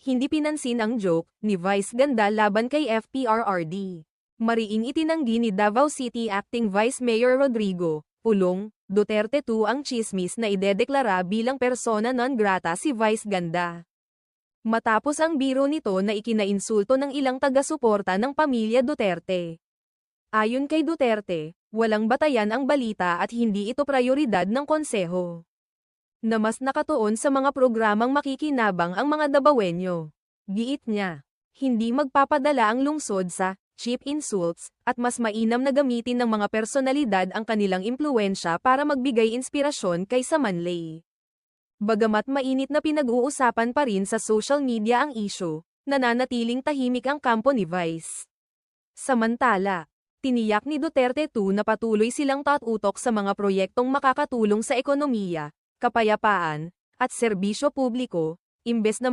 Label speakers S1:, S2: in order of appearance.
S1: Hindi pinansin ang joke ni Vice Ganda laban kay FPRRD. Mariing itinanggi ni Davao City Acting Vice Mayor Rodrigo Pulong Duterte II ang tsismis na idedeklara bilang persona non grata si Vice Ganda. Matapos ang biro nito na ikinainsulto ng ilang taga-suporta ng pamilya Duterte. Ayon kay Duterte, walang batayan ang balita at hindi ito prayoridad ng konseho. Na mas nakatuon sa mga programang makikinabang ang mga Davaoenyo. Giit niya, hindi magpapadala ang lungsod sa cheap insults at mas mainam na gamitin ng mga personalidad ang kanilang impluwensya para magbigay inspirasyon kaysa manlay. Bagamat mainit na pinag-uusapan pa rin sa social media ang issue, nananatiling tahimik ang kampo ni Vice. Samantala, tiniyak ni Duterte II na patuloy silang tatutok sa mga proyektong makakatulong sa ekonomiya, kapayapaan, at serbisyo publiko, imbes na